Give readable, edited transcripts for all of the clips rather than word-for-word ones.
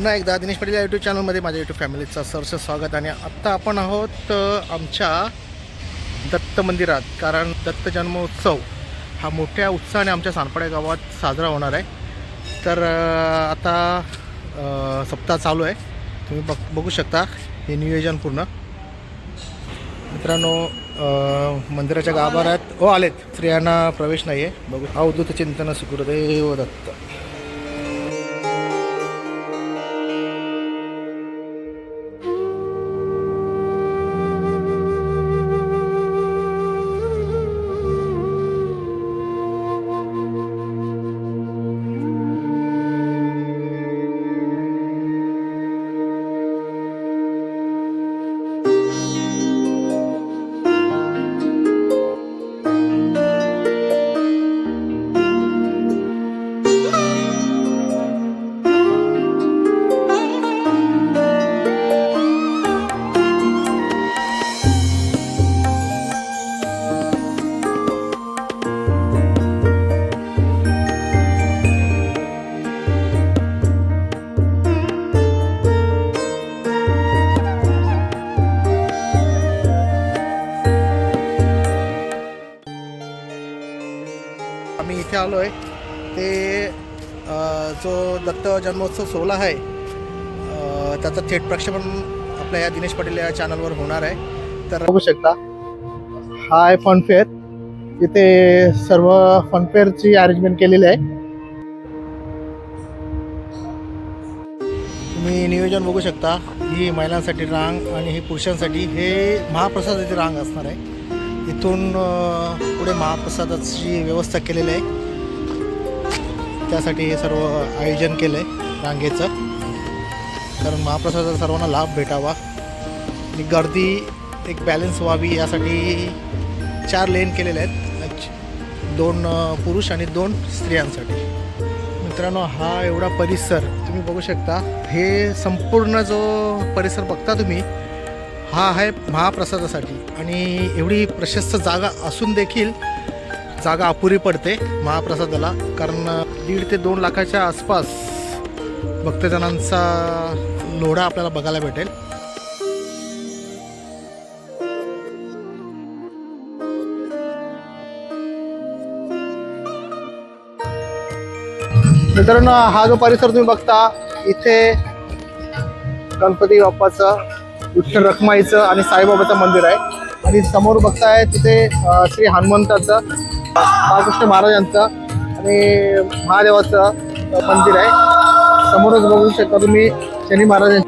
पुन्हा एकदा दिनेश पाटील यूट्यूब चॅनलमध्ये माझ्या यूट्यूब फॅमिलीचं सहर्ष स्वागत. आणि आत्ता आपण आहोत आमच्या दत्त मंदिरात, कारण दत्त जन्मोत्सव हा मोठ्या उत्साहाने आमच्या सानपाडा गावात साजरा होणार आहे. तर आता सप्ताह चालू आहे, तुम्ही बघू शकता हे नियोजन पूर्ण. मित्रांनो, मंदिराच्या गाभाऱ्यात आलेत, स्त्रियांना प्रवेश नाही आहे. बघू. अवधूत चिंतन सुखदेव दत्त. आम्ही इथे आलो आहे ते जो दत्त जन्मोत्सव सोहळा आहे त्याचं थेट प्रक्षेपण आपल्या या दिनेश पाटील या चॅनलवर होणार आहे. तर बघू शकता, हा आहे फनफेअर. इथे सर्व फनफेअरची अरेंजमेंट केलेली आहे. तुम्ही नियोजन बघू शकता. ही महिलांसाठी रांग आणि ही पुरुषांसाठी हे महाप्रसादाची रांग असणार आहे. इथून पुढे महाप्रसादाची व्यवस्था केलेली आहे, त्यासाठी हे सर्व आयोजन केलं आहे रांगेचं, कारण महाप्रसादाचा सर्वांना लाभ भेटावा आणि गर्दी एक बॅलन्स व्हावी यासाठी 4 लेन केलेले आहेत, 2 पुरुष आणि 2 स्त्रियांसाठी. मित्रांनो, हा एवढा परिसर तुम्ही बघू शकता. हे संपूर्ण जो परिसर बघता तुम्ही, हा आहे महाप्रसादासाठी. आणि एवढी प्रशस्त जागा असून देखील जागा अपुरी पडते महाप्रसादाला, कारण 1.5 ते 2 लाखाच्या आसपास भक्तजनांचा लोढा आपल्याला बघायला भेटेल. मित्रांनो, हा जो परिसर तुम्ही बघता, इथे गणपती बाप्पाचं, विठ्ठल रखुमाईचं आणि साईबाबाचं मंदिर आहे. आणि समोर बघताय तिथे श्री हनुमंताचं, बाळकृष्ण महाराजांचं आणि महादेवाचं मंदिर आहे. समोरच बघू शकता तुम्ही शनी महाराजांचं.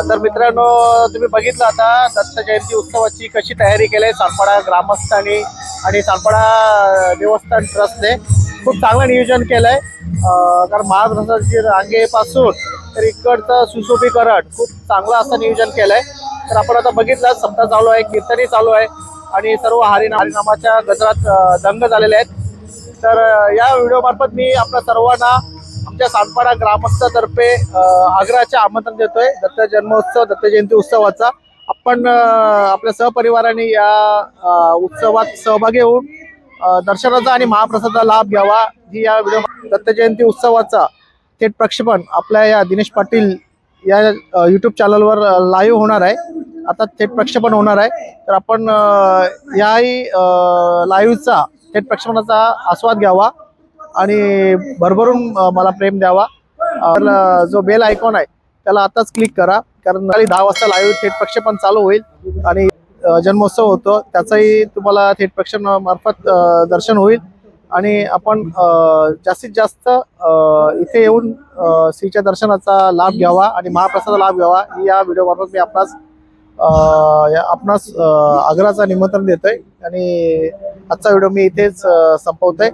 तर मित्रांनो, तुम्ही बघितलं आता दत्त जयंती उत्सवाची कशी तयारी केली आहे सानपाडा ग्रामस्थांनी आणि सानपाडा देवस्थान ट्रस्टने. खूप चांगलं नियोजन केलं आहे, कारण महाप्रसादाची रांगेपासून तर इकडचं सुशोभीकरण खूप चांगलं असं नियोजन केलं आहे. तर आपण आता बघितलं, सप्ताह चालू आहे, कीर्तनी चालू आहे आणि सर्व हरिनामाच्या गजरात दंग झालेले आहेत. तर या व्हिडिओमार्फत मी आपल्या सर्वांना आमच्या सांडपाडा ग्रामस्थातर्फे आग्रहाचे आमंत्रण देतोय दत्त जन्मोत्सव दत्त जयंती उत्सवाचा. आपण आपल्या सहपरिवाराने या उत्सवात सहभागी होऊन दर्शनाचा आणि महाप्रसादाचा लाभ घ्यावा. ही या व्हिडिओ दत्त जयंती उत्सवाचा थेट प्रक्षेपण आपल्या या दिनेश पाटील या यूट्यूब चॅनलवर लाईव्ह होणार आहे. आता थेट प्रक्षेपण होणार आहे. तर आपण याही लाईव्हचा थेट प्रक्षेपणाचा आस्वाद घ्यावा आणि भरभरून मला प्रेम द्यावा. जो बेल आयकॉन आहे त्याला आताच क्लिक करा, कारण 10 वाजता लाईव्ह थेट प्रक्षेपण चालू होईल आणि जन्मोत्सव होतो त्याचाही तुम्हाला थेट प्रक्षेपण मार्फत दर्शन होईल. आणि आपण जास्तीत जास्त इथे येऊन श्रीच्या दर्शनाचा लाभ घ्यावा आणि महाप्रसादाचा लाभ घ्यावा. या व्हिडिओ मार्फत मी आपणास आग्रहाचं निमंत्रण देतोय आणि आजचा व्हिडिओ मी इथेच संपवतोय.